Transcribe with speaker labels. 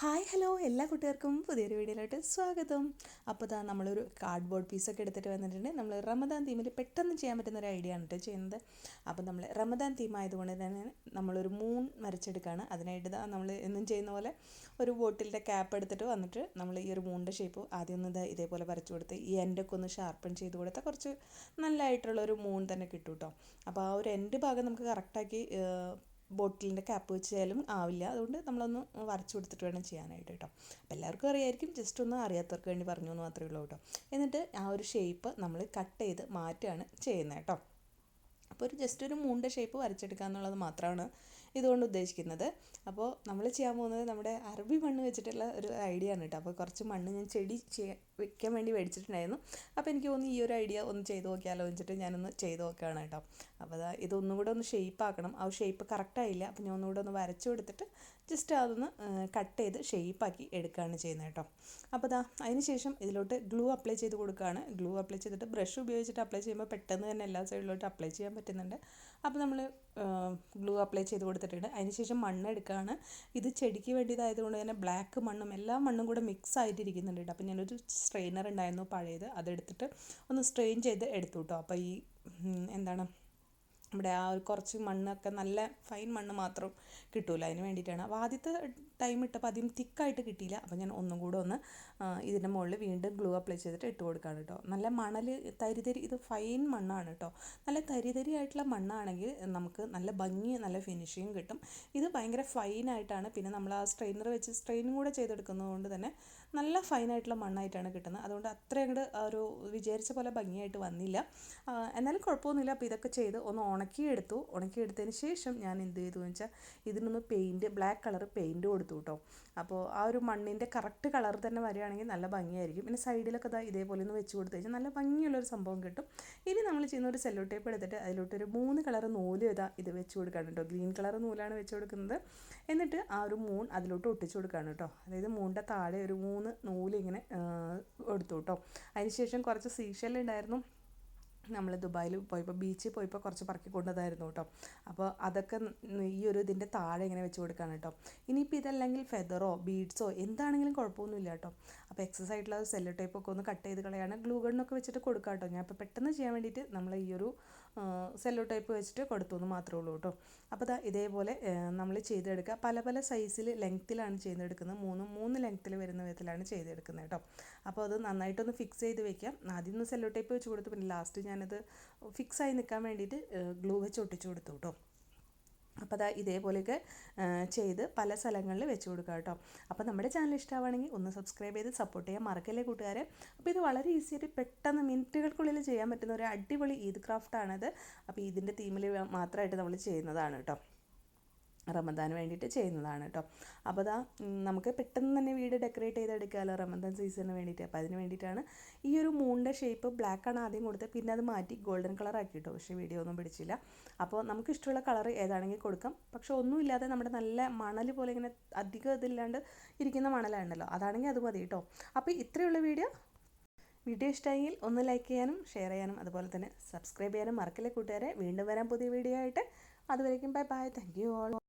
Speaker 1: Hi hello എല്ലാ കൂട്ടുകാർക്കും പുതിയൊരു വീഡിയോയിലോട്ട് സ്വാഗതം. അപ്പോൾ ഇതാ നമ്മളൊരു കാർഡ്ബോർഡ് പീസൊക്കെ എടുത്തിട്ട് വന്നിട്ടുണ്ട്. നമ്മൾ റമദാൻ തീമിൽ പെട്ടെന്ന് ചെയ്യാൻ പറ്റുന്ന ഒരു ഐഡിയ ആണ് കേട്ടോ ചെയ്യുന്നത്. അപ്പോൾ നമ്മൾ റമദാൻ തീം ആയതുകൊണ്ട് തന്നെ നമ്മളൊരു മൂൺ വരച്ചെടുക്കുകയാണ്. അതിനായിട്ട് നമ്മൾ എന്നും ചെയ്യുന്ന പോലെ ഒരു ബോട്ടിലിൻ്റെ ക്യാപ്പ് എടുത്തിട്ട് വന്നിട്ട് നമ്മൾ ഈ ഒരു മൂണിൻ്റെ ഷേപ്പ് ആദ്യം ഒന്ന് ഇതേപോലെ വരച്ചു കൊടുത്ത് ഈ എൻഡൊക്കെ ഒന്ന് ഷാർപ്പൺ ചെയ്ത് കൊടുത്താൽ കുറച്ച് നല്ലതായിട്ടുള്ളൊരു മൂൺ തന്നെ കിട്ടും കേട്ടോ. അപ്പോൾ ആ ഒരു എൻഡ് ഭാഗം നമുക്ക് കറക്റ്റാക്കി ബോട്ടിലിൻ്റെ ക്യാപ്പ് വെച്ചാലും ആവില്ല. അതുകൊണ്ട് നമ്മളൊന്ന് വരച്ചു കൊടുത്തിട്ട് വേണം ചെയ്യാനായിട്ട് കേട്ടോ. അപ്പോൾ എല്ലാവർക്കും അറിയായിരിക്കും, ജസ്റ്റ് ഒന്ന് അറിയാത്തവർക്ക് വേണ്ടി പറഞ്ഞു എന്ന് മാത്രമേ ഉള്ളൂ കേട്ടോ. എന്നിട്ട് ആ ഒരു ഷേപ്പ് നമ്മൾ കട്ട് ചെയ്ത് മാറ്റുകയാണ് ചെയ്യുന്നത് കേട്ടോ. അപ്പോൾ ജസ്റ്റ് ഒരു മൂണിൻ്റെ ഷേപ്പ് വരച്ചെടുക്കുക എന്നുള്ളത് മാത്രമാണ് ഇതുകൊണ്ട് ഉദ്ദേശിക്കുന്നത്. അപ്പോൾ നമ്മൾ ചെയ്യാൻ പോകുന്നത് നമ്മുടെ അറബി മണ്ണ് വെച്ചിട്ടുള്ള ഒരു ഐഡിയ ആണ് കേട്ടോ. അപ്പോൾ കുറച്ച് മണ്ണ് ഞാൻ ചെടി വെക്കാൻ വേണ്ടി മേടിച്ചിട്ടുണ്ടായിരുന്നു. അപ്പോൾ എനിക്ക് തോന്നി ഈ ഒരു ഐഡിയ ഒന്ന് ചെയ്ത് നോക്കിയാലോ വെച്ചിട്ട് ഞാനൊന്ന് ചെയ്ത് നോക്കുകയാണ് കേട്ടോ. അപ്പോൾ ഇതൊന്നും കൂടെ ഒന്ന് ഷേപ്പ് ആക്കണം. ആ ഷേപ്പ് കറക്റ്റായില്ല. അപ്പോൾ ഞാൻ ഒന്നുകൂടെ ഒന്ന് വരച്ചു കൊടുത്തിട്ട് ജസ്റ്റ് അതൊന്ന് കട്ട് ചെയ്ത് ഷേപ്പാക്കി എടുക്കുകയാണ് ചെയ്യുന്നത് കേട്ടോ. അപ്പോൾ അതിന് ശേഷം ഇതിലോട്ട് ഗ്ലൂ അപ്ലൈ ചെയ്ത് കൊടുക്കുകയാണ്. ഗ്ലൂ അപ്ലൈ ചെയ്തിട്ട് ബ്രഷ് ഉപയോഗിച്ചിട്ട് അപ്ലൈ ചെയ്യുമ്പോൾ പെട്ടെന്ന് തന്നെ എല്ലാ സൈഡിലോട്ട് അപ്ലൈ ചെയ്യാൻ പറ്റുന്നുണ്ട്. അപ്പോൾ നമ്മൾ ഗ്ലൂ അപ്ലൈ ചെയ്ത് കൊടുത്തിട്ടുണ്ട്. അതിന് ശേഷം മണ്ണ് എടുക്കുകയാണ്. ഇത് ചെടിക്ക് വേണ്ടിയതായതുകൊണ്ട് തന്നെ ബ്ലാക്ക് മണ്ണും എല്ലാ മണ്ണും കൂടെ മിക്സ് ആയിട്ടിരിക്കുന്നുണ്ട് കേട്ടോ. അപ്പോൾ ഞാനൊരു സ്ട്രെയിനർ ഉണ്ടായിരുന്നു പഴയത്, അതെടുത്തിട്ട് ഒന്ന് സ്ട്രെയിൻ ചെയ്ത് എടുത്തു കേട്ടോ. അപ്പോൾ ഈ എന്താണ് നമ്മുടെ ആ ഒരു കുറച്ച് മണ്ണൊക്കെ നല്ല ഫൈൻ മണ്ണ് മാത്രം കിട്ടുമല്ലോ, അതിന് വേണ്ടിയിട്ടാണ്. അപ്പോൾ ആദ്യത്തെ ടൈം ഇട്ടപ്പോൾ അധികം തിക്കായിട്ട് കിട്ടിയില്ല. അപ്പോൾ ഞാൻ ഒന്നും കൂടെ ഒന്ന് ഇതിൻ്റെ മുകളിൽ വീണ്ടും ഗ്ലൂ അപ്ലൈ ചെയ്തിട്ട് ഇട്ട് കൊടുക്കുകയാണ് കേട്ടോ. നല്ല മണൽ തരിതരി, ഇത് ഫൈൻ മണ്ണാണ് കേട്ടോ. നല്ല തരിതരി ആയിട്ടുള്ള മണ്ണാണെങ്കിൽ നമുക്ക് നല്ല ഭംഗി നല്ല ഫിനിഷിങ് കിട്ടും. ഇത് ഭയങ്കര ഫൈനായിട്ടാണ്. പിന്നെ നമ്മൾ ആ സ്ട്രെയിനർ വെച്ച് സ്ട്രെയിനും കൂടെ ചെയ്തെടുക്കുന്നത് കൊണ്ട് തന്നെ നല്ല ഫൈനായിട്ടുള്ള മണ്ണായിട്ടാണ് കിട്ടുന്നത്. അതുകൊണ്ട് അത്ര അങ്ങോട്ട് ഒരു വിചാരിച്ച പോലെ ഭംഗിയായിട്ട് വന്നില്ല. എന്നാലും കുഴപ്പമൊന്നുമില്ല. അപ്പോൾ ഇതൊക്കെ ചെയ്ത് ഒന്ന് ഉണക്കിയെടുത്തതിന് ശേഷം ഞാൻ എന്ത് ചെയ്തു എന്ന് വെച്ചാൽ ഇതിനൊന്ന് ബ്ലാക്ക് കളർ പെയിൻറ്റ് കൊടുത്തു കേട്ടോ. അപ്പോൾ ആ ഒരു മണ്ണിൻ്റെ കറക്റ്റ് കളർ തന്നെ വരികയാണെങ്കിൽ നല്ല ഭംഗിയായിരിക്കും. പിന്നെ സൈഡിലൊക്കെ ഇതേപോലെ ഒന്ന് വെച്ച് കൊടുത്തു കഴിഞ്ഞാൽ നല്ല ഭംഗിയുള്ളൊരു സംഭവം കിട്ടും. ഇനി നമ്മൾ ചെയ്യുന്ന ഒരു സെല്ലോ ടേപ്പ് എടുത്തിട്ട് അതിലോട്ടൊരു 3 കളർ നൂല് ഇത് വെച്ച് കൊടുക്കുകയാണ് കേട്ടോ. ഗ്രീൻ കളർ നൂലാണ് വെച്ച് കൊടുക്കുന്നത്. എന്നിട്ട് ആ ഒരു മൂൺ അതിലോട്ട് ഒട്ടിച്ച് കൊടുക്കുകയാണ് കേട്ടോ. അതായത് മൂണിൻ്റെ താഴെ ഒരു 3 നൂല് ഇങ്ങനെ എടുത്തു കേട്ടോ. അതിനുശേഷം കുറച്ച് സീഷെല്ലുണ്ടായിരുന്നു. നമ്മൾ ദുബായിൽ പോയപ്പോൾ ബീച്ചിൽ പോയപ്പോൾ കുറച്ച് പറക്കി കൊണ്ടതായിരുന്നു കേട്ടോ. അപ്പോൾ അതൊക്കെ ഈ ഒരു ഇതിൻ്റെ താഴെ ഇങ്ങനെ വെച്ച് കൊടുക്കുകയാണ് കേട്ടോ. ഇനിയിപ്പോൾ ഇതല്ലെങ്കിൽ ഫെദറോ ബീഡ്സോ എന്താണെങ്കിലും കുഴപ്പമൊന്നുമില്ല കേട്ടോ. അപ്പോൾ എക്സസ് ആയിട്ടുള്ള സെല്ലോ ടേപ്പൊക്കെ ഒന്ന് കട്ട് ചെയ്ത് കളയാണ്. ഗ്ലൂ ഗണ്ണൊക്കെ വെച്ചിട്ട് കൊടുക്കാം കേട്ടോ. ഞാൻ ഇപ്പോൾ പെട്ടെന്ന് ചെയ്യാൻ വേണ്ടിയിട്ട് നമ്മൾ ഈ ഒരു സെല്ലോ ടേപ്പ് വെച്ചിട്ട് കൊടുത്തു എന്ന് മാത്രമേ ഉള്ളൂ കേട്ടോ. അപ്പോൾ ഇതേപോലെ നമ്മൾ ചെയ്തെടുക്കുക. പല പല സൈസിൽ ലെങ്ത്തിലാണ് ചെയ്തെടുക്കുന്നത്. 3 ലെങ്ത്തിൽ വരുന്ന വിധത്തിലാണ് ചെയ്തെടുക്കുന്നത് കേട്ടോ. അപ്പോൾ അത് നന്നായിട്ടൊന്ന് ഫിക്സ് ചെയ്ത് വെക്കാം. ആദ്യം ഒന്ന് സെല്ലോ ടേപ്പ് വെച്ച് കൊടുത്തു. പിന്നെ ലാസ്റ്റ് ഞാനത് ഫിക്സായി നിൽക്കാൻ വേണ്ടിയിട്ട് ഗ്ലൂ വെച്ച് ഒട്ടിച്ചു കൊടുത്തു കേട്ടോ. അപ്പോൾ ഇതേപോലെയൊക്കെ ചെയ്ത് പല സ്ഥലങ്ങളിൽ വെച്ച് കൊടുക്കുക കേട്ടോ. അപ്പോൾ നമ്മുടെ ചാനൽ ഇഷ്ടമാണെങ്കിൽ ഒന്ന് സബ്സ്ക്രൈബ് ചെയ്ത് സപ്പോർട്ട് ചെയ്യാൻ മറക്കല്ലേ കൂട്ടുകാരെ. അപ്പോൾ ഇത് വളരെ ഈസിയായിട്ട് പെട്ടെന്ന് മിനിറ്റുകൾക്കുള്ളിൽ ചെയ്യാൻ പറ്റുന്ന ഒരു അടിപൊളി ഈദ് ക്രാഫ്റ്റാണിത്. അപ്പോൾ ഇതിൻ്റെ തീമിൽ മാത്രമായിട്ട് നമ്മൾ ചെയ്യുന്നതാണ് കേട്ടോ. റമദാന് വേണ്ടിയിട്ട് ചെയ്യുന്നതാണ് കേട്ടോ. അപ്പോൾ നമുക്ക് പെട്ടെന്ന് തന്നെ വീട് ഡെക്കറേറ്റ് ചെയ്തെടുക്കാമല്ലോ റമദാൻ സീസണിന് വേണ്ടിയിട്ട്. അപ്പോൾ അതിന് വേണ്ടിയിട്ടാണ് ഈ ഒരു മൂണിൻ്റെ ഷേപ്പ് ബ്ലാക്കാണ് ആദ്യം കൊടുത്തത്. പിന്നെ അത് മാറ്റി ഗോൾഡൻ കളർ ആക്കി കേട്ടോ. പക്ഷേ വീഡിയോ ഒന്നും പിടിച്ചില്ല. അപ്പോൾ നമുക്ക് ഇഷ്ടമുള്ള കളർ ഏതാണെങ്കിൽ കൊടുക്കാം. പക്ഷേ ഒന്നുമില്ലാതെ നമ്മുടെ നല്ല മണൽ പോലെ ഇങ്ങനെ അധികം ഇതില്ലാണ്ട് ഇരിക്കുന്ന മണലുണ്ടല്ലോ, അതാണെങ്കിൽ അത് മതി കേട്ടോ. അപ്പോൾ ഇത്രയുള്ള വീഡിയോ ഇഷ്ടമായെങ്കിൽ ഒന്ന് ലൈക്ക് ചെയ്യാനും ഷെയർ ചെയ്യാനും അതുപോലെ തന്നെ സബ്സ്ക്രൈബ് ചെയ്യാനും മറക്കല്ലേ കൂട്ടുകാരെ. വീണ്ടും വരാൻ പുതിയ വീഡിയോ ആയിട്ട്. അതുവരേക്കും bye bye. Thank you all.